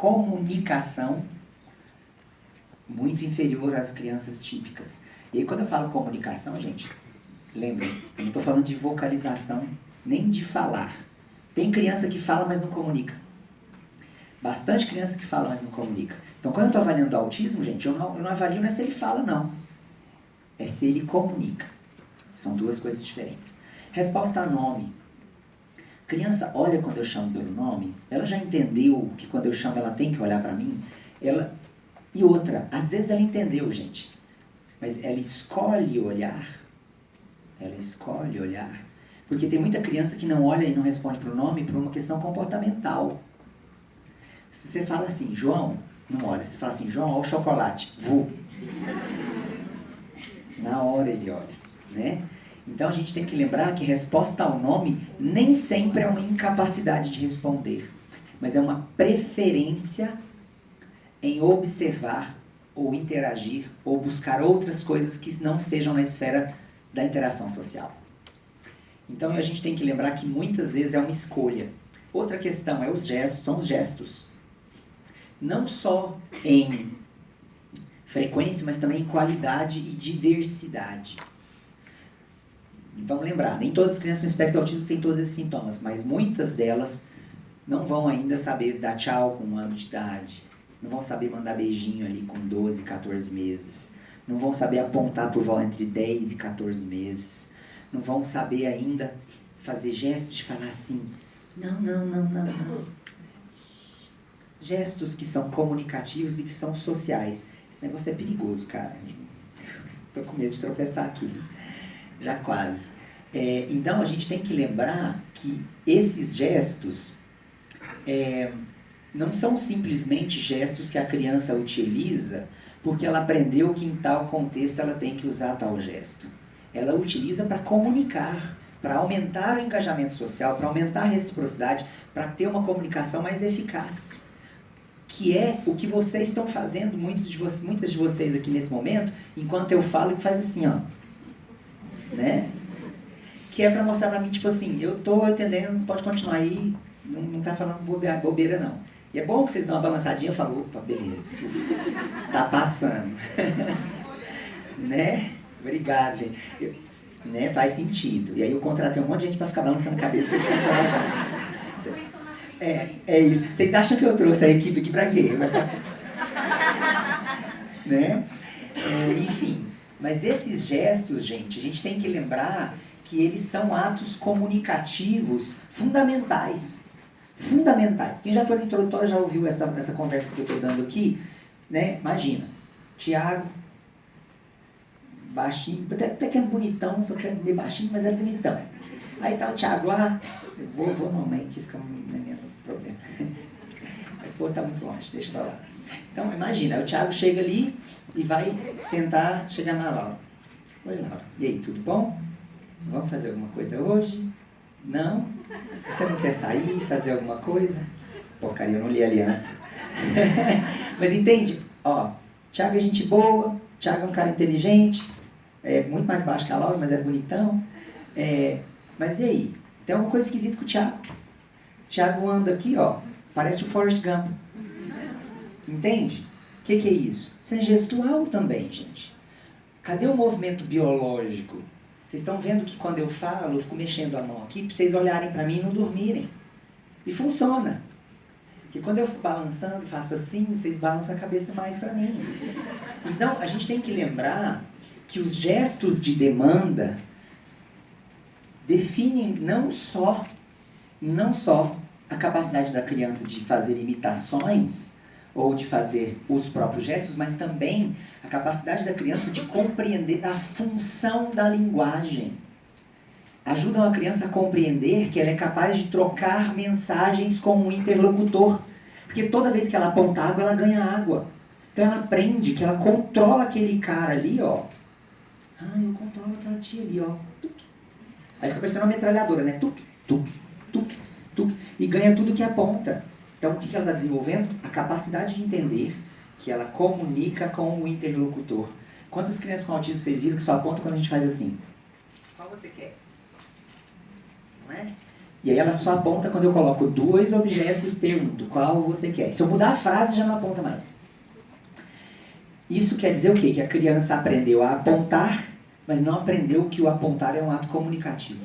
comunicação muito inferior às crianças típicas. E aí, quando eu falo comunicação, gente, lembrem, eu não estou falando de vocalização, nem de falar. Tem criança que fala, mas não comunica. Bastante criança que fala, mas não comunica. Então, quando eu estou avaliando o autismo, gente, eu não avalio não é se ele fala, não. É se ele comunica. São duas coisas diferentes. Resposta a nome. Criança olha quando eu chamo pelo nome, ela já entendeu que quando eu chamo ela tem que olhar para mim? E outra, às vezes ela entendeu, gente, mas ela escolhe olhar. Ela escolhe olhar. Porque tem muita criança que não olha e não responde para o nome por uma questão comportamental. Se você fala assim, João, não olha. Você fala assim, João, olha o chocolate. Vu. Na hora ele olha, né? Então a gente tem que lembrar que resposta ao nome nem sempre é uma incapacidade de responder, mas é uma preferência em observar ou interagir ou buscar outras coisas que não estejam na esfera da interação social. Então a gente tem que lembrar que muitas vezes é uma escolha. Outra questão é os gestos, são os gestos. Não só em frequência, mas também em qualidade e diversidade. Vamos lembrar, nem todas as crianças no espectro autista têm todos esses sintomas, mas muitas delas não vão ainda saber dar tchau com 1 ano de idade, não vão saber mandar beijinho ali com 12, 14 meses, não vão saber apontar por volta entre 10 e 14 meses, não vão saber ainda fazer gestos de falar assim, não. Gestos que são comunicativos e que são sociais. Esse negócio é perigoso, cara. Tô com medo de tropeçar aqui. Já quase. Então, a gente tem que lembrar que esses gestos não são simplesmente gestos que a criança utiliza porque ela aprendeu que em tal contexto ela tem que usar tal gesto. Ela utiliza para comunicar, para aumentar o engajamento social, para aumentar a reciprocidade, para ter uma comunicação mais eficaz. Que é o que vocês estão fazendo, muitas de vocês aqui nesse momento, enquanto eu falo, que faz assim, ó. Né? Que é para mostrar para mim, tipo assim, eu tô entendendo, pode continuar aí, não tá falando bobeira não. E é bom que vocês dão uma balançadinha e falam, opa, beleza, tá passando. Né? Obrigado, gente. Né? Faz sentido. E aí eu contratei um monte de gente para ficar balançando a cabeça para ficar encorajado. É isso. Vocês acham que eu trouxe a equipe aqui para quê? Né? Enfim. Mas esses gestos, gente, a gente tem que lembrar que eles são atos comunicativos fundamentais. Fundamentais. Quem já foi no introdutório já ouviu essa conversa que eu estou dando aqui, né? Imagina, Tiago, baixinho, até que é bonitão, só que é meio baixinho, mas é bonitão. Aí tá o Tiago lá, vou mamãe que fica menos problema. A esposa está muito longe, deixa pra lá. Então, imagina, o Tiago chega ali e vai tentar chegar na Laura. Oi, Laura. E aí, tudo bom? Vamos fazer alguma coisa hoje? Não? Você não quer sair, fazer alguma coisa? Porcaria, eu não li a aliança. Mas entende? Ó, Tiago é gente boa, Tiago é um cara inteligente, é muito mais baixo que a Laura, mas é bonitão. Mas e aí? Tem uma coisa esquisita com o Tiago. O Tiago anda aqui, ó, parece o Forrest Gump. Entende? O que é isso? Isso é gestual também, gente. Cadê o movimento biológico? Vocês estão vendo que quando eu falo, eu fico mexendo a mão aqui para vocês olharem para mim e não dormirem. E funciona. Porque quando eu fico balançando, faço assim, vocês balançam a cabeça mais para mim. Então, a gente tem que lembrar que os gestos de demanda definem não só a capacidade da criança de fazer imitações ou de fazer os próprios gestos, mas também a capacidade da criança de compreender a função da linguagem. Ajudam a criança a compreender que ela é capaz de trocar mensagens com o interlocutor. Porque toda vez que ela aponta água, ela ganha água. Então ela aprende que ela controla aquele cara ali, ó. Eu controlo aquela tia ali, ó. Aí fica parecendo uma metralhadora, né? Tuc, tuc, tuc, tuc. E ganha tudo que aponta. Então, o que ela está desenvolvendo? A capacidade de entender que ela comunica com o interlocutor. Quantas crianças com autismo vocês viram que só apontam quando a gente faz assim? Qual você quer? Não é? E aí ela só aponta quando eu coloco 2 objetos e pergunto qual você quer. Se eu mudar a frase, já não aponta mais. Isso quer dizer o quê? Que a criança aprendeu a apontar, mas não aprendeu que o apontar é um ato comunicativo.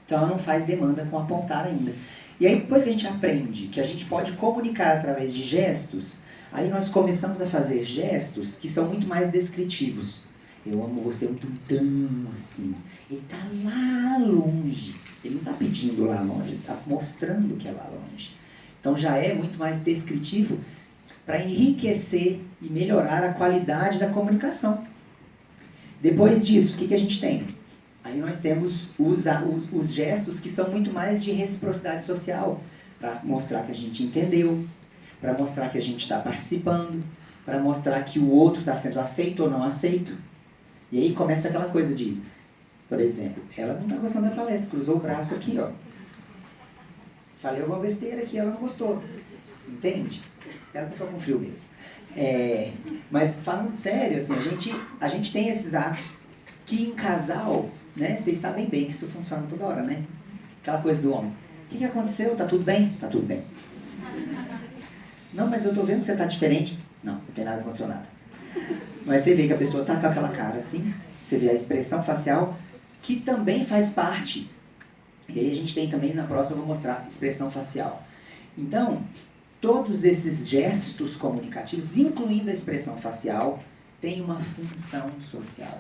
Então ela não faz demanda com apontar ainda. E aí depois que a gente aprende que a gente pode comunicar através de gestos, aí nós começamos a fazer gestos que são muito mais descritivos. Eu amo você um tão assim. Ele está lá longe. Ele não está pedindo lá longe, ele está mostrando que é lá longe. Então já é muito mais descritivo para enriquecer e melhorar a qualidade da comunicação. Depois disso, o que a gente tem? Aí nós temos os gestos que são muito mais de reciprocidade social, para mostrar que a gente entendeu, para mostrar que a gente está participando, para mostrar que o outro está sendo aceito ou não aceito. E aí começa aquela coisa de, por exemplo, ela não está gostando da palestra, cruzou o braço aqui, ó. Falei uma besteira aqui, ela não gostou. Entende? Ela está só com frio mesmo. Mas falando sério, assim, a gente tem esses atos que em casal, né, vocês sabem bem que isso funciona toda hora, né? Aquela coisa do homem. O que aconteceu? Tá tudo bem? Tá tudo bem. Não, mas eu tô vendo que você tá diferente. Não, não tem nada, aconteceu nada. Mas você vê que a pessoa tá com aquela cara assim, você vê a expressão facial, que também faz parte. E aí a gente tem também, na próxima eu vou mostrar, expressão facial. Então, todos esses gestos comunicativos, incluindo a expressão facial, têm uma função social.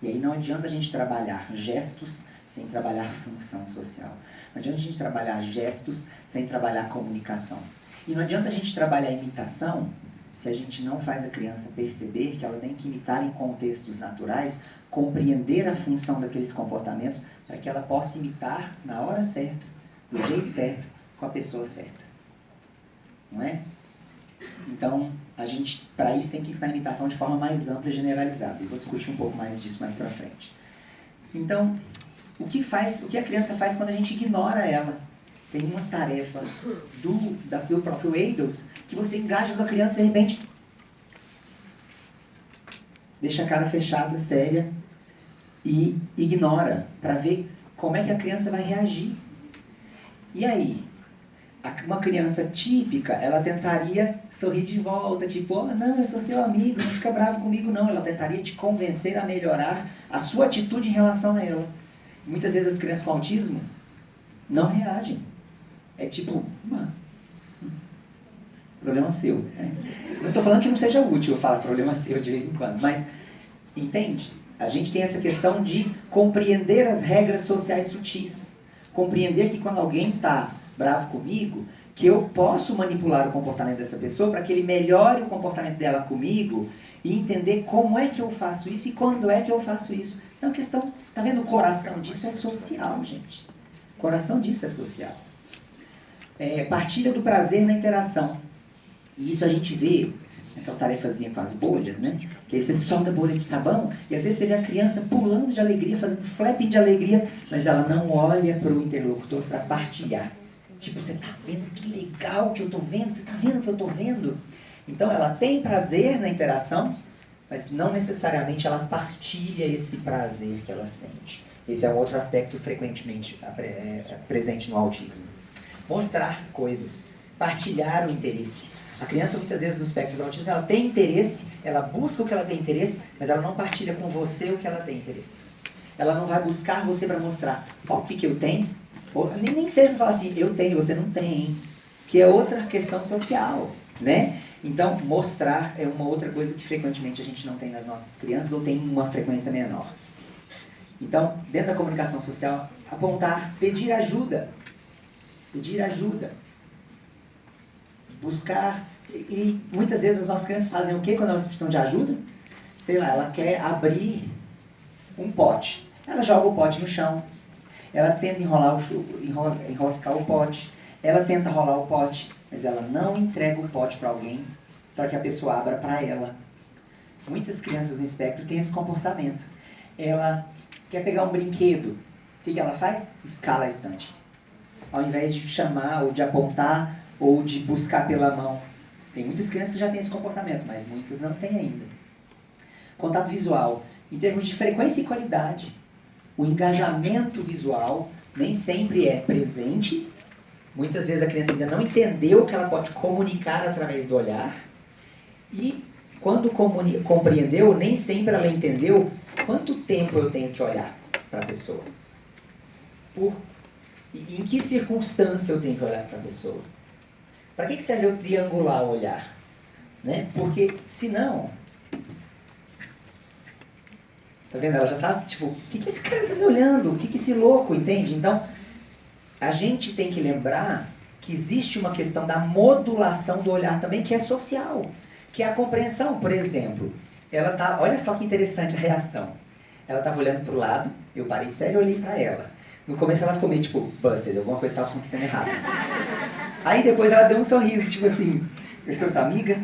E aí não adianta a gente trabalhar gestos sem trabalhar função social. Não adianta a gente trabalhar gestos sem trabalhar comunicação. E não adianta a gente trabalhar imitação se a gente não faz a criança perceber que ela tem que imitar em contextos naturais, compreender a função daqueles comportamentos para que ela possa imitar na hora certa, do jeito certo, com a pessoa certa. Não é? Então, a gente, para isso, tem que ensinar a imitação de forma mais ampla e generalizada. Eu vou discutir um pouco mais disso mais para frente. Então, o que a criança faz quando a gente ignora ela? Tem uma tarefa do próprio Eidos que você engaja com a criança e de repente deixa a cara fechada, séria e ignora para ver como é que a criança vai reagir. E aí? Uma criança típica, ela tentaria sorrir de volta, tipo, oh, não, eu sou seu amigo, não fica bravo comigo não. Ela tentaria te convencer a melhorar a sua atitude em relação a ela. Muitas vezes as crianças com autismo não reagem. É tipo, problema seu. Né? Não estou falando que não seja útil eu falar problema seu de vez em quando, mas, entende? A gente tem essa questão de compreender as regras sociais sutis. Compreender que quando alguém está bravo comigo, que eu posso manipular o comportamento dessa pessoa para que ele melhore o comportamento dela comigo e entender como é que eu faço isso e quando é que eu faço isso. Isso é uma questão, tá vendo? O coração disso é social, gente. O coração disso é social. Partilha do prazer na interação. E isso a gente vê, aquela tarefazinha com as bolhas, né? Que aí você solta a bolha de sabão e às vezes você vê a criança pulando de alegria, fazendo flapping de alegria, mas ela não olha para o interlocutor para partilhar. Tipo, você tá vendo que legal que eu tô vendo? Você tá vendo que eu tô vendo? Então ela tem prazer na interação, mas não necessariamente ela partilha esse prazer que ela sente. Esse é um outro aspecto frequentemente presente no autismo. Mostrar coisas, partilhar o interesse. A criança muitas vezes no espectro do autismo, ela tem interesse, ela busca o que ela tem interesse, mas ela não partilha com você o que ela tem interesse. Ela não vai buscar você para mostrar, ó, o que eu tenho. Nem seja falar assim, eu tenho, você não tem, que é outra questão social, né? Então, mostrar é uma outra coisa que frequentemente a gente não tem nas nossas crianças ou tem uma frequência menor. Então, dentro da comunicação social, apontar, pedir ajuda, buscar, e muitas vezes as nossas crianças fazem o quê quando elas precisam de ajuda? Sei lá, ela quer abrir um pote, ela joga o pote no chão, ela tenta enroscar o pote, ela tenta rolar o pote, mas ela não entrega o pote para alguém para que a pessoa abra para ela. Muitas crianças no espectro têm esse comportamento. Ela quer pegar um brinquedo, o que ela faz? Escala a estante. Ao invés de chamar, ou de apontar, ou de buscar pela mão. Tem muitas crianças que já têm esse comportamento, mas muitas não têm ainda. Contato visual. Em termos de frequência e qualidade, o engajamento visual nem sempre é presente. Muitas vezes a criança ainda não entendeu que ela pode comunicar através do olhar. E quando compreendeu, nem sempre ela entendeu quanto tempo eu tenho que olhar para a pessoa. Em que circunstância eu tenho que olhar para a pessoa. Para que serve eu triangular o olhar? Né? Porque, senão... Tá vendo? Ela já tá, tipo, o que esse cara tá me olhando? O que esse louco, entende? Então, a gente tem que lembrar que existe uma questão da modulação do olhar também, que é social, que é a compreensão. Por exemplo, ela tá, olha só que interessante a reação. Ela tava olhando pro lado, eu parei sério e olhei pra ela. No começo ela ficou meio tipo, busted, alguma coisa estava acontecendo errado. Aí depois ela deu um sorriso, tipo assim, eu sou sua amiga?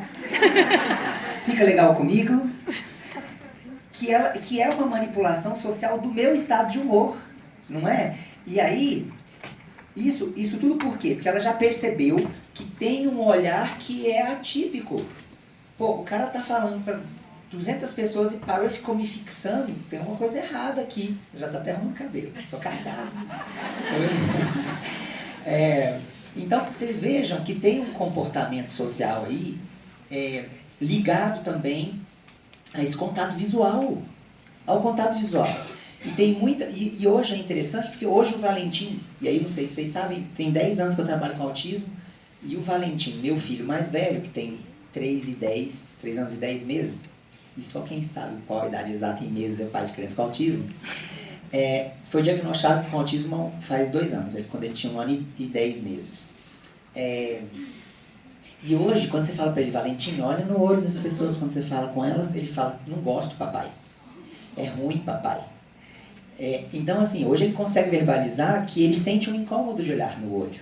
Fica legal comigo? Que é uma manipulação social do meu estado de humor, não é? E aí, isso tudo por quê? Porque ela já percebeu que tem um olhar que é atípico. Pô, o cara tá falando para 200 pessoas e parou e ficou me fixando. Tem uma coisa errada aqui. Já tá até arrumando cabelo. Sou casado. Então, vocês vejam que tem um comportamento social aí ligado também a esse contato visual. Ao contato visual. E tem muita. E hoje é interessante porque hoje o Valentim, e aí não sei se vocês sabem, tem 10 anos que eu trabalho com autismo, e o Valentim, meu filho mais velho, que tem 3 anos e 10 meses, e só quem sabe qual a idade exata em meses é pai de criança com autismo, foi diagnosticado com autismo faz 2 anos, quando ele tinha 1 ano e 10 meses. E hoje, quando você fala para ele, Valentim, olha no olho das pessoas, quando você fala com elas, ele fala, não gosto, papai. É ruim, papai. Então, assim, hoje ele consegue verbalizar que ele sente um incômodo de olhar no olho.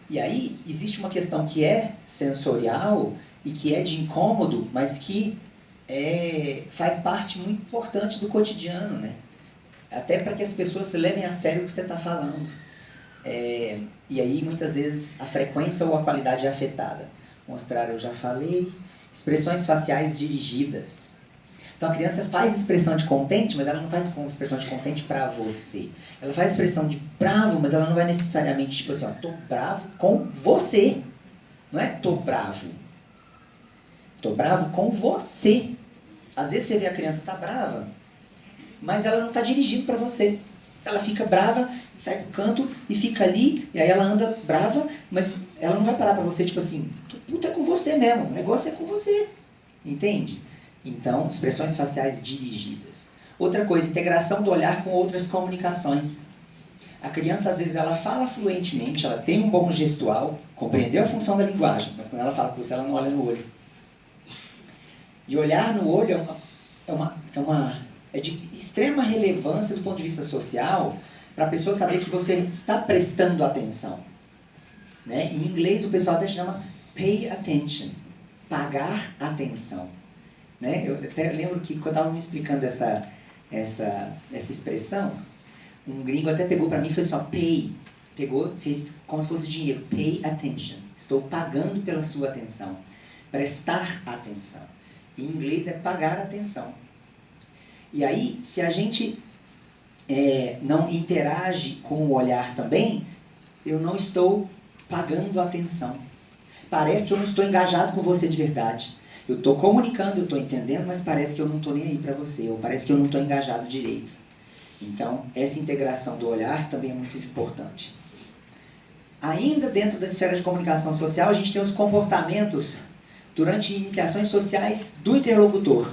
E aí, existe uma questão que é sensorial e que é de incômodo, mas que faz parte muito importante do cotidiano, né? Até para que as pessoas levem a sério o que você está falando. E aí, muitas vezes, a frequência ou a qualidade é afetada. Mostrar, eu já falei. Expressões faciais dirigidas. Então a criança faz expressão de contente, mas ela não faz expressão de contente pra você. Ela faz expressão de bravo, mas ela não vai necessariamente, tipo assim, ó, tô bravo com você. Não é tô bravo. Tô bravo com você. Às vezes você vê a criança tá brava, mas ela não tá dirigindo pra você. Ela fica brava, sai pro canto e fica ali, e aí ela anda brava, mas ela não vai parar pra você, tipo assim, puta, é com você mesmo, o negócio é com você. Entende? Então, expressões faciais dirigidas. Outra coisa, integração do olhar com outras comunicações. A criança, às vezes, ela fala fluentemente, ela tem um bom gestual, compreendeu a função da linguagem, mas quando ela fala com você, ela não olha no olho. E olhar no olho é de extrema relevância do ponto de vista social, para a pessoa saber que você está prestando atenção. Né? Em inglês, o pessoal até chama pay attention, pagar atenção. Né? Eu até lembro que quando eu estava me explicando essa expressão, um gringo até pegou para mim e fez assim, ó, pay, pegou, fez como se fosse dinheiro, pay attention, estou pagando pela sua atenção, prestar atenção. Em inglês é pagar atenção. E aí, se a gente não interage com o olhar também, eu não estou pagando atenção. Parece que eu não estou engajado com você de verdade. Eu estou comunicando, eu estou entendendo, mas parece que eu não estou nem aí para você, ou parece que eu não estou engajado direito. Então, essa integração do olhar também é muito importante. Ainda dentro da esfera de comunicação social, a gente tem os comportamentos durante iniciações sociais do interlocutor.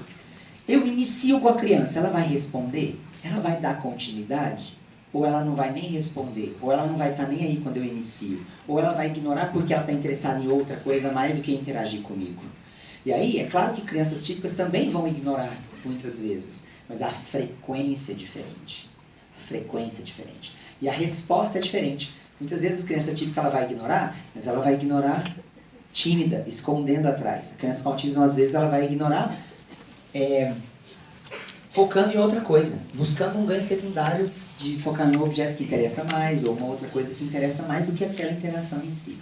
Eu inicio com a criança, ela vai responder? Ela vai dar continuidade? Ou ela não vai nem responder? Ou ela não vai estar nem aí quando eu inicio? Ou ela vai ignorar porque ela está interessada em outra coisa mais do que interagir comigo? E aí, é claro que crianças típicas também vão ignorar muitas vezes, mas a frequência é diferente. A frequência é diferente. E a resposta é diferente. Muitas vezes a criança típica ela vai ignorar, mas ela vai ignorar tímida, escondendo atrás. A criança com autismo, às vezes, ela vai ignorar focando em outra coisa, buscando um ganho secundário de focar em um objeto que interessa mais, ou uma outra coisa que interessa mais do que aquela interação em si.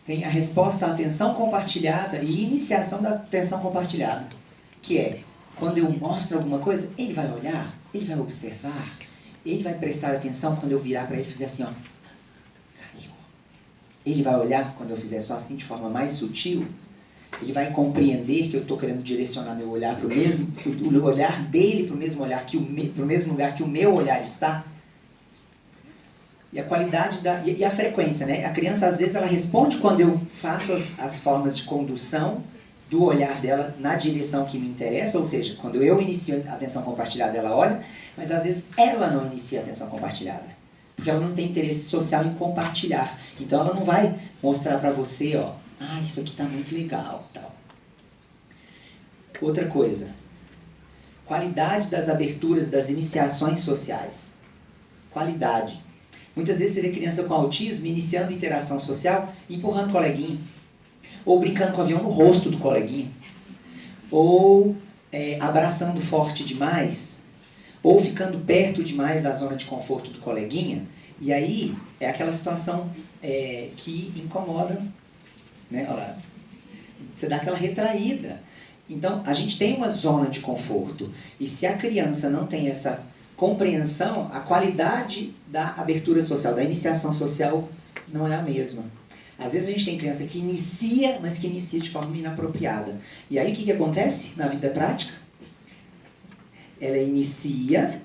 Tem a resposta à atenção compartilhada e iniciação da atenção compartilhada, que é, quando eu mostro alguma coisa, ele vai olhar, ele vai observar, Ele vai prestar atenção quando eu virar para ele e fizer assim, ó. Ele vai olhar quando eu fizer só assim, de forma mais sutil. Ele vai compreender que eu estou querendo direcionar meu olhar para o olhar dele para o mesmo olhar para o mesmo lugar que o meu olhar está. E a qualidade e a frequência, né? A criança às vezes ela responde quando eu faço as formas de condução do olhar dela na direção que me interessa, ou seja, quando eu inicio a atenção compartilhada, ela olha, mas às vezes ela não inicia a atenção compartilhada, porque ela não tem interesse social em compartilhar. Então ela não vai mostrar para você, ó, isso aqui está muito legal, tal. Outra coisa, qualidade das aberturas, das iniciações sociais. Qualidade. Muitas vezes você vê criança com autismo iniciando interação social, empurrando o coleguinha, ou brincando com o avião no rosto do coleguinha, ou abraçando forte demais, ou ficando perto demais da zona de conforto do coleguinha. E aí é aquela situação que incomoda, né? Olha lá, você dá aquela retraída. Então, a gente tem uma zona de conforto. E se a criança não tem essa compreensão, a qualidade da abertura social, da iniciação social, não é a mesma. Às vezes a gente tem criança que inicia, mas que inicia de forma inapropriada. E aí o que acontece na vida prática? Ela inicia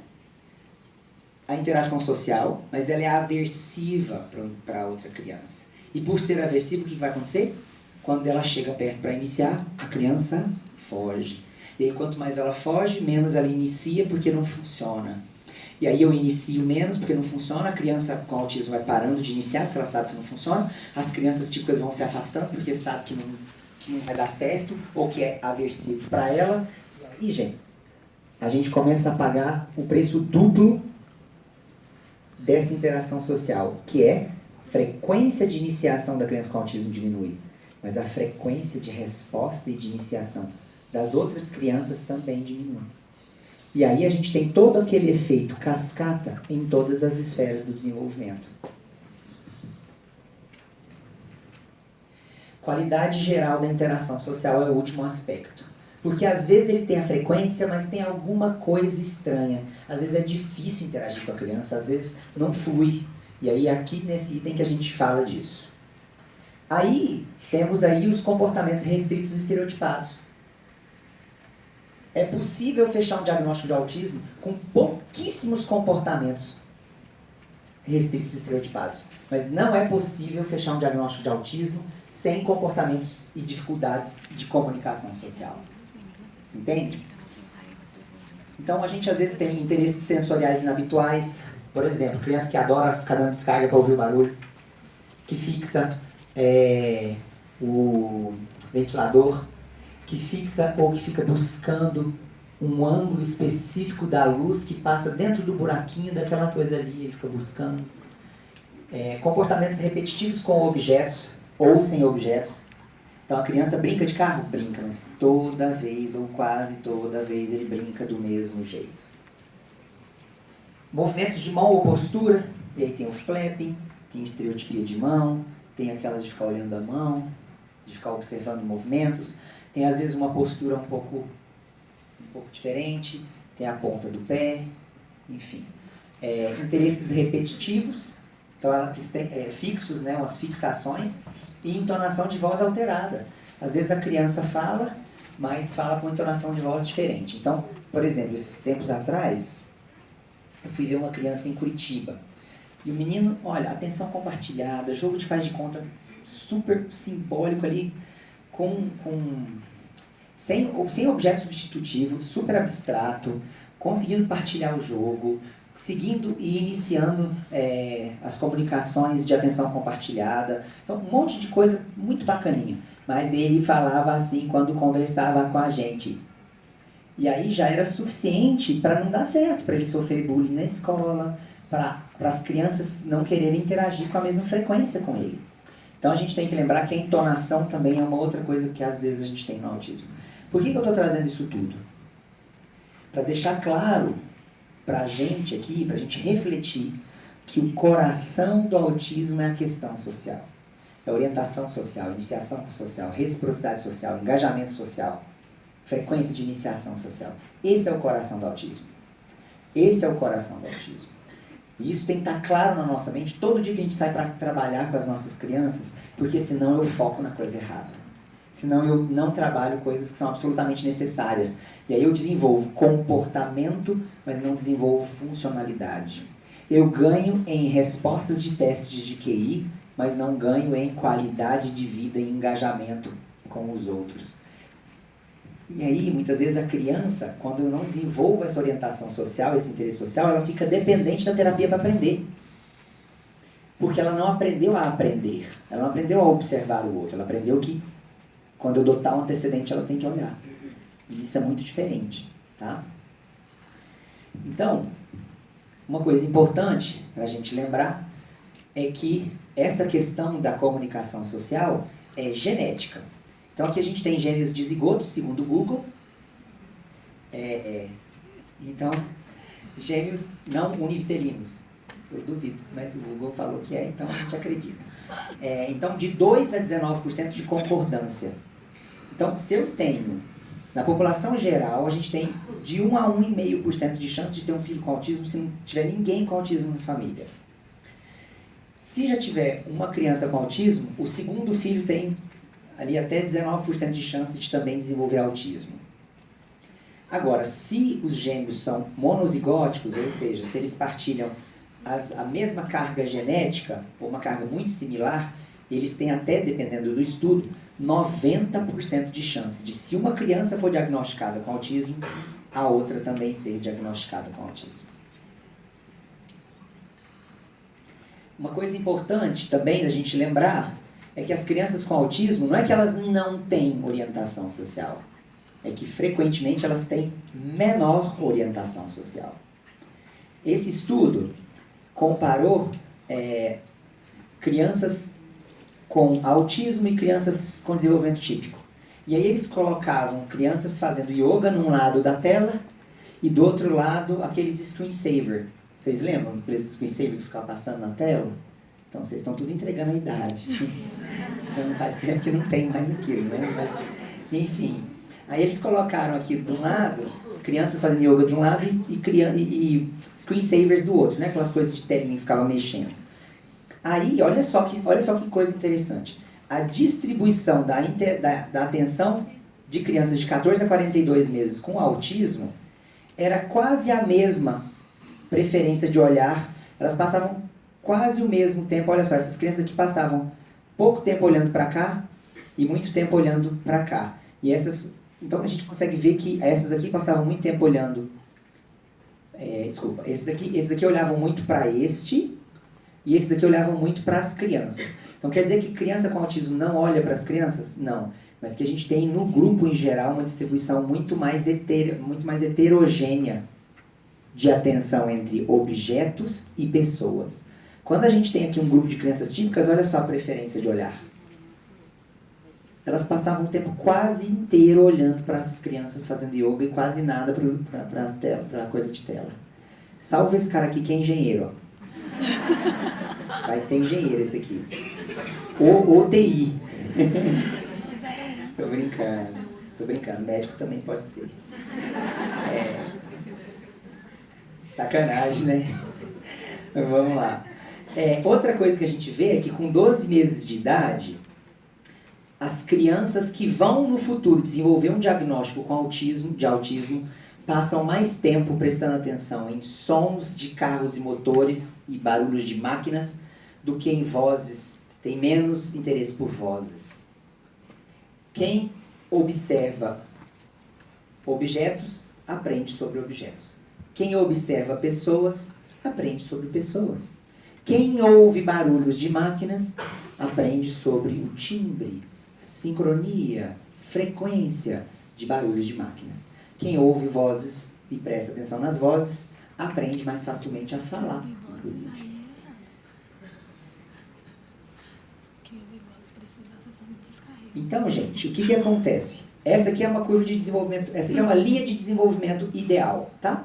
a interação social, mas ela é aversiva para outra criança. E por ser aversiva, o que vai acontecer? Quando ela chega perto para iniciar, a criança foge. E aí, quanto mais ela foge, menos ela inicia, porque não funciona. E aí eu inicio menos, porque não funciona. A criança com autismo vai parando de iniciar, porque ela sabe que não funciona. As crianças típicas vão se afastando, porque sabe que não vai dar certo, ou que é aversivo para ela. E, gente, a gente começa a pagar o preço duplo dessa interação social, que é frequência de iniciação da criança com autismo diminui, mas a frequência de resposta e de iniciação das outras crianças também diminui. E aí a gente tem todo aquele efeito cascata em todas as esferas do desenvolvimento. Qualidade geral da interação social é o último aspecto. Porque às vezes ele tem a frequência, mas tem alguma coisa estranha. Às vezes é difícil interagir com a criança, às vezes não flui. E aí aqui nesse item que a gente fala disso. Aí temos aí os comportamentos restritos e estereotipados. É possível fechar um diagnóstico de autismo com pouquíssimos comportamentos restritos e estereotipados. Mas não é possível fechar um diagnóstico de autismo sem comportamentos e dificuldades de comunicação social. Entende? Então a gente às vezes tem interesses sensoriais inabituais. Por exemplo, criança que adora ficar dando descarga para ouvir o barulho, que fixa o ventilador, que fixa ou que fica buscando um ângulo específico da luz que passa dentro do buraquinho daquela coisa ali, ele fica buscando. Comportamentos repetitivos com objetos ou sem objetos. Então a criança brinca de carro? Brinca, mas toda vez ou quase toda vez ele brinca do mesmo jeito. Movimentos de mão ou postura, e aí tem o flapping, tem estereotipia de mão, tem aquela de ficar olhando a mão, de ficar observando movimentos. Tem às vezes uma postura um pouco diferente, tem a ponta do pé, enfim. Interesses repetitivos, então ela tem fixos, né, umas fixações, e entonação de voz alterada. Às vezes a criança fala, mas fala com entonação de voz diferente. Então, por exemplo, esses tempos atrás, eu fui ver uma criança em Curitiba. E o menino, olha, atenção compartilhada, jogo de faz de conta super simbólico ali, sem objeto substitutivo, super abstrato, conseguindo partilhar o jogo, seguindo e iniciando as comunicações de atenção compartilhada. Então, um monte de coisa muito bacaninha. Mas ele falava assim quando conversava com a gente. E aí já era suficiente para não dar certo, para ele sofrer bullying na escola, para as crianças não quererem interagir com a mesma frequência com ele. Então a gente tem que lembrar que a entonação também é uma outra coisa que às vezes a gente tem no autismo. Por que eu estou trazendo isso tudo? Para deixar claro para a gente aqui, para a gente refletir, que o coração do autismo é a questão social. É orientação social, iniciação social, reciprocidade social, engajamento social, frequência de iniciação social. Esse é o coração do autismo. Esse é o coração do autismo. E isso tem que estar claro na nossa mente todo dia que a gente sai para trabalhar com as nossas crianças, porque senão eu foco na coisa errada. Senão eu não trabalho coisas que são absolutamente necessárias. E aí eu desenvolvo comportamento, mas não desenvolvo funcionalidade. Eu ganho em respostas de testes de QI, mas não ganho em qualidade de vida e engajamento com os outros. E aí, muitas vezes a criança, quando eu não desenvolvo essa orientação social, esse interesse social, ela fica dependente da terapia para aprender. Porque ela não aprendeu a aprender. Ela não aprendeu a observar o outro. Ela aprendeu que quando eu dou tal antecedente, ela tem que olhar. E isso é muito diferente, tá? Então, uma coisa importante para a gente lembrar é que essa questão da comunicação social é genética. Então aqui a gente tem gêmeos dizigotos, segundo o Google. Então, gêmeos não univitelinos. Eu duvido, mas o Google falou que é, então a gente acredita. Então, de 2 a 19% de concordância. Então, se eu tenho, na população geral, a gente tem de 1 a 1,5% de chance de ter um filho com autismo se não tiver ninguém com autismo na família. Se já tiver uma criança com autismo, o segundo filho tem ali até 19% de chance de também desenvolver autismo. Agora, se os gêmeos são monozigóticos, ou seja, se eles partilham a mesma carga genética, ou uma carga muito similar, eles têm até, dependendo do estudo, 90% de chance de, se uma criança for diagnosticada com autismo, a outra também ser diagnosticada com autismo. Uma coisa importante também da gente lembrar é que as crianças com autismo, não é que elas não têm orientação social, é que frequentemente elas têm menor orientação social. Esse estudo comparou crianças com autismo e crianças com desenvolvimento típico. E aí eles colocavam crianças fazendo yoga num lado da tela e do outro lado aqueles screensaver. Vocês lembram daqueles screensaver que ficavam passando na tela? Então vocês estão tudo entregando a idade. Já não faz tempo que não tem mais aquilo, né? Mas, enfim. Aí eles colocaram aqui de um lado, crianças fazendo yoga de um lado e screensavers do outro, né? Aquelas coisas de telinha que ficavam mexendo. Aí, olha só que coisa interessante. A distribuição da atenção de crianças de 14 a 42 meses com autismo era quase a mesma preferência de olhar. Elas passavam quase o mesmo tempo. Olha só, essas crianças aqui passavam pouco tempo olhando para cá e muito tempo olhando para cá. E essas, então a gente consegue ver que essas aqui passavam muito tempo olhando. Esses aqui olhavam muito para este. E esses aqui olhavam muito para as crianças. Então quer dizer que criança com autismo não olha para as crianças? Não. Mas que a gente tem no grupo em geral uma distribuição muito mais heterogênea de atenção entre objetos e pessoas. Quando a gente tem aqui um grupo de crianças típicas, olha só a preferência de olhar. Elas passavam o tempo quase inteiro olhando para as crianças fazendo yoga e quase nada para a coisa de tela. Salve esse cara aqui que é engenheiro, ó. Vai ser engenheiro esse aqui. Ou TI. Tô brincando. Médico também pode ser. Sacanagem, né? Mas vamos lá. Outra coisa que a gente vê é que com 12 meses de idade, as crianças que vão no futuro desenvolver um diagnóstico de autismo passam mais tempo prestando atenção em sons de carros e motores e barulhos de máquinas do que em vozes, tem menos interesse por vozes. Quem observa objetos, aprende sobre objetos. Quem observa pessoas, aprende sobre pessoas. Quem ouve barulhos de máquinas, aprende sobre o timbre, sincronia, frequência de barulhos de máquinas. Quem ouve vozes e presta atenção nas vozes, aprende mais facilmente a falar, inclusive. Então, gente, o que acontece? Essa aqui é uma curva de desenvolvimento, essa aqui é uma linha de desenvolvimento ideal, tá?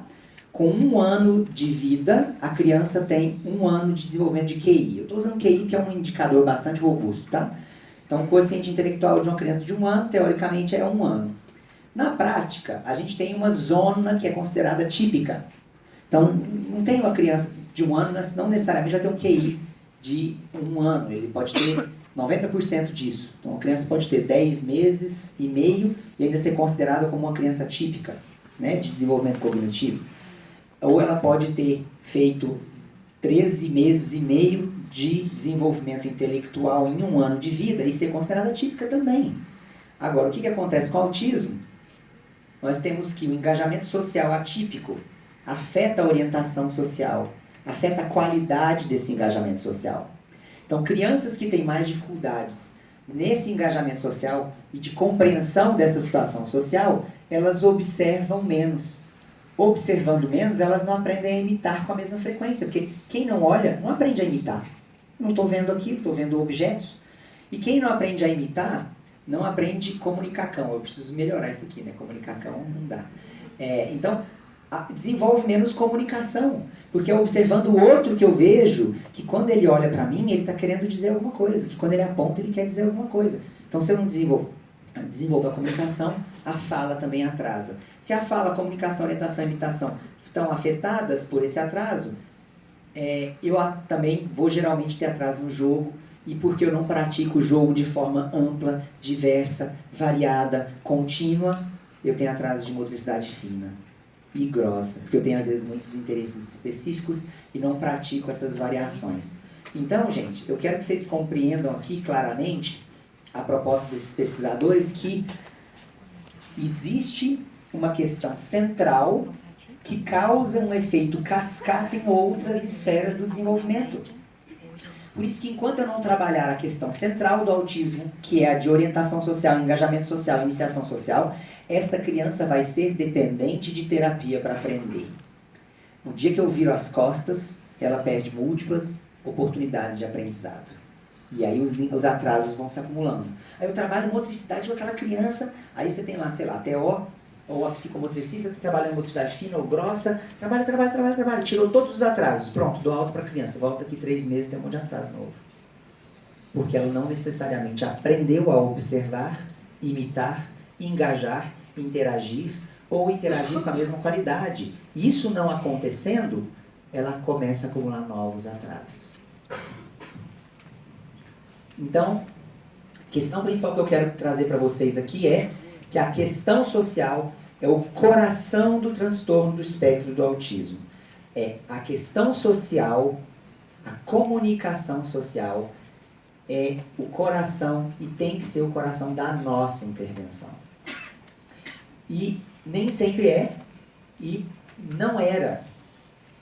Com 1 ano de vida, a criança tem 1 ano de desenvolvimento de QI. Eu estou usando QI porque é um indicador bastante robusto, tá? Então, o quociente intelectual de uma criança de 1 ano, teoricamente, é 1 ano. Na prática, a gente tem uma zona que é considerada típica. Então, não tem uma criança de 1 ano não necessariamente vai ter um QI de 1 ano, ele pode ter 90% disso. Então, a criança pode ter 10 meses e meio e ainda ser considerada como uma criança típica, né, de desenvolvimento cognitivo. Ou ela pode ter feito 13 meses e meio de desenvolvimento intelectual em 1 ano de vida e ser considerada típica também. Agora, o que acontece com o autismo? Nós temos que o engajamento social atípico afeta a orientação social, afeta a qualidade desse engajamento social. Então, crianças que têm mais dificuldades nesse engajamento social e de compreensão dessa situação social, elas observam menos. Observando menos, elas não aprendem a imitar com a mesma frequência, porque quem não olha, não aprende a imitar. Não estou vendo aquilo, estou vendo objetos. E quem não aprende a imitar, não aprende comunicacão. Eu preciso melhorar isso aqui, né? Comunicacão não dá. Então, desenvolve menos comunicação, porque é observando o outro que eu vejo que quando ele olha para mim, ele está querendo dizer alguma coisa, que quando ele aponta, ele quer dizer alguma coisa. Então, se eu não desenvolvo a comunicação, a fala também atrasa. Se a fala, a comunicação, a orientação e a imitação estão afetadas por esse atraso, eu também vou geralmente ter atraso no jogo, e porque eu não pratico o jogo de forma ampla, diversa, variada, contínua, eu tenho atraso de motricidade fina e grossa, porque eu tenho às vezes muitos interesses específicos e não pratico essas variações. Então, gente, eu quero que vocês compreendam aqui claramente a proposta desses pesquisadores que existe uma questão central que causa um efeito cascata em outras esferas do desenvolvimento. Por isso que enquanto eu não trabalhar a questão central do autismo, que é a de orientação social, engajamento social, iniciação social, esta criança vai ser dependente de terapia para aprender. No dia que eu viro as costas, ela perde múltiplas oportunidades de aprendizado. E aí os atrasos vão se acumulando. Aí eu trabalho motricidade com aquela criança, aí você tem lá, sei lá, TO, ou a psicomotricista que trabalha em motricidade fina ou grossa, trabalha, tirou todos os atrasos, pronto, dou alta para a criança, volta aqui 3 meses, tem um monte de atraso novo. Porque ela não necessariamente aprendeu a observar, imitar, engajar, interagir, ou interagir com a mesma qualidade. Isso não acontecendo, ela começa a acumular novos atrasos. Então, a questão principal que eu quero trazer para vocês aqui é que a questão social é o coração do transtorno do espectro do autismo. É a questão social, a comunicação social, é o coração e tem que ser o coração da nossa intervenção. E nem sempre é, e não era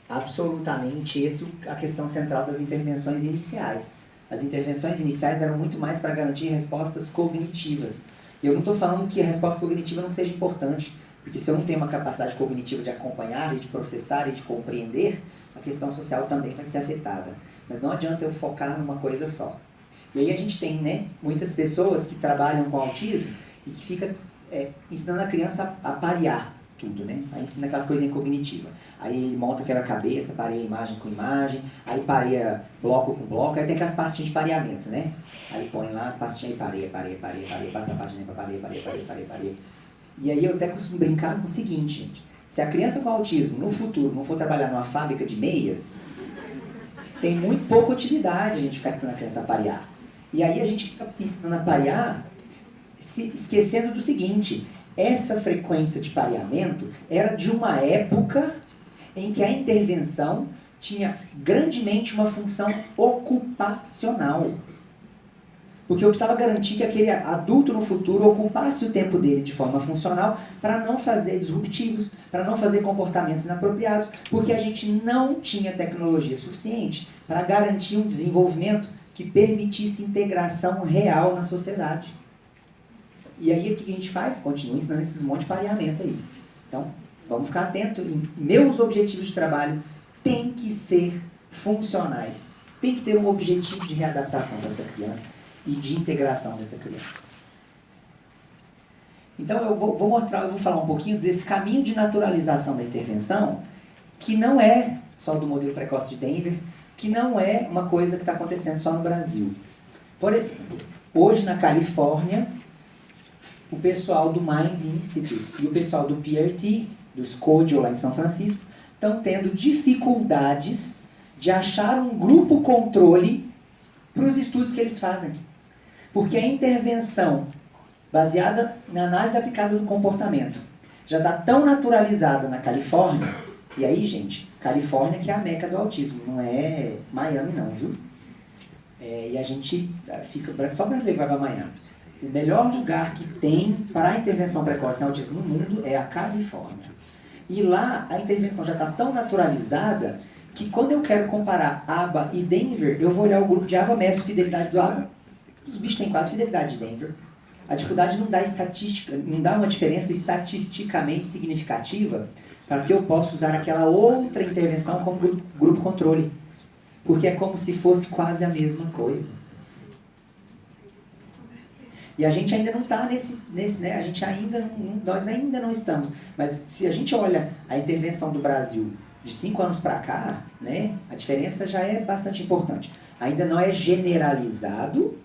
absolutamente a questão central das intervenções iniciais. As intervenções iniciais eram muito mais para garantir respostas cognitivas. Eu não estou falando que a resposta cognitiva não seja importante, porque se eu não tenho uma capacidade cognitiva de acompanhar e de processar e de compreender, a questão social também vai ser afetada. Mas não adianta eu focar numa coisa só. E aí a gente tem, né, muitas pessoas que trabalham com autismo e que ficam ensinando a criança a parear tudo, né? Aí ensina aquelas coisinhas cognitivas. Aí ele monta quebra-cabeça, pareia imagem com imagem, aí pareia bloco com bloco, aí tem aquelas pastinhas de pareamento, né? Aí põe lá as pastinhas e pareia, passa a página para pareia. E aí eu até costumo brincar com o seguinte, gente. Se a criança com autismo, no futuro, não for trabalhar numa fábrica de meias, tem muito pouca utilidade a gente ficar ensinando a criança a parear. E aí a gente fica ensinando a parear, se esquecendo do seguinte: essa frequência de pareamento era de uma época em que a intervenção tinha grandemente uma função ocupacional. Porque eu precisava garantir que aquele adulto no futuro ocupasse o tempo dele de forma funcional para não fazer disruptivos, para não fazer comportamentos inapropriados, porque a gente não tinha tecnologia suficiente para garantir um desenvolvimento que permitisse integração real na sociedade. E aí o que a gente faz? Continua ensinando esses monte de pareamento aí. Então, vamos ficar atentos. Meus objetivos de trabalho têm que ser funcionais. Tem que ter um objetivo de readaptação dessa criança e de integração dessa criança. Então, eu vou falar um pouquinho desse caminho de naturalização da intervenção, que não é só do modelo precoce de Denver, que não é uma coisa que está acontecendo só no Brasil. Por exemplo, hoje na Califórnia, o pessoal do Mind Institute e o pessoal do PRT, do Scodio lá em São Francisco, estão tendo dificuldades de achar um grupo controle para os estudos que eles fazem. Porque a intervenção baseada na análise aplicada do comportamento já está tão naturalizada na Califórnia, e aí, gente, Califórnia que é a meca do autismo, não é Miami não, viu? E a gente fica, só brasileiro vai para Miami. O melhor lugar que tem para a intervenção precoce em autismo no mundo é a Califórnia. E lá a intervenção já está tão naturalizada que quando eu quero comparar ABA e Denver, eu vou olhar o grupo de ABA, meço fidelidade do ABA, os bichos têm quase fidelidade de Denver. A dificuldade não dá estatística, não dá uma diferença estatisticamente significativa para que eu possa usar aquela outra intervenção como grupo controle. Porque é como se fosse quase a mesma coisa. E a gente ainda não está nesse né? Nós ainda não estamos. Mas se a gente olha a intervenção do Brasil de 5 anos para cá, né, a diferença já é bastante importante. Ainda não é generalizado,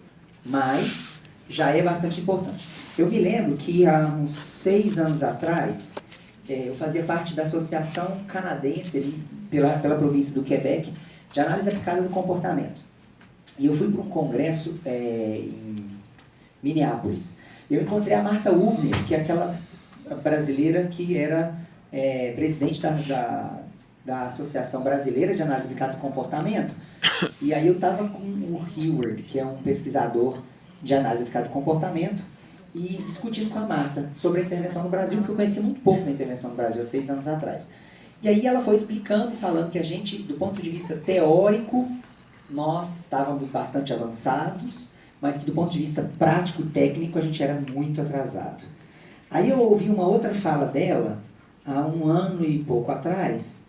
mas já é bastante importante. Eu me lembro que há uns 6 anos atrás, eu fazia parte da Associação Canadense, ali, pela província do Quebec, de análise aplicada do comportamento. E eu fui para um congresso em Minneapolis. Eu encontrei a Marta Hubner, que é aquela brasileira que era presidente da Associação Brasileira de Análise Aplicada do Comportamento. E aí eu estava com o Heward, que é um pesquisador de análise aplicada do comportamento, e discutindo com a Marta sobre a intervenção no Brasil, porque eu conheci muito pouco da intervenção no Brasil há 6 anos atrás. E aí ela foi explicando e falando que a gente, do ponto de vista teórico, nós estávamos bastante avançados, mas que do ponto de vista prático, técnico, a gente era muito atrasado. Aí eu ouvi uma outra fala dela, há 1 ano e pouco atrás,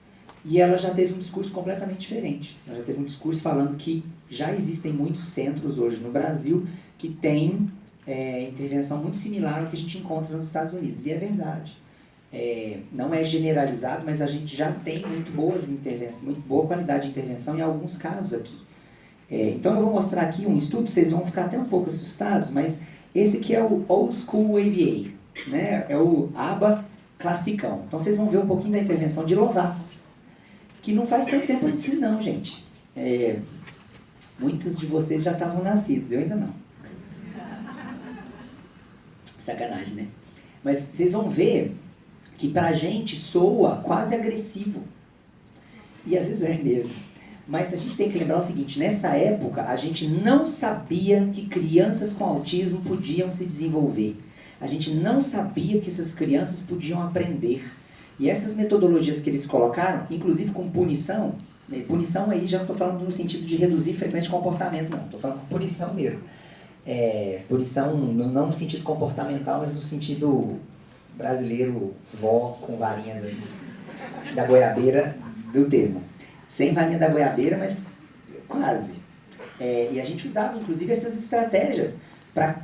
e ela já teve um discurso completamente diferente. Ela já teve um discurso falando que já existem muitos centros hoje no Brasil que têm intervenção muito similar ao que a gente encontra nos Estados Unidos. E é verdade. Não é generalizado, mas a gente já tem muito boas intervenções, muito boa qualidade de intervenção em alguns casos aqui. Então eu vou mostrar aqui um estudo, vocês vão ficar até um pouco assustados, mas esse aqui é o Old School ABA, né? É o ABA classicão. Então vocês vão ver um pouquinho da intervenção de Lovaas, que não faz tanto tempo assim não, gente. Muitos de vocês já estavam nascidos, eu ainda não. Sacanagem, né? Mas vocês vão ver que pra gente soa quase agressivo. E às vezes é mesmo. Mas a gente tem que lembrar o seguinte, nessa época a gente não sabia que crianças com autismo podiam se desenvolver. A gente não sabia que essas crianças podiam aprender. E essas metodologias que eles colocaram, inclusive com punição, né? Punição aí já não estou falando no sentido de reduzir frequência de comportamento, não. Estou falando com punição mesmo. Punição não no sentido comportamental, mas no sentido brasileiro, vó com varinha da goiabeira do termo. Sem varinha da goiabeira, mas quase. E a gente usava, inclusive, essas estratégias para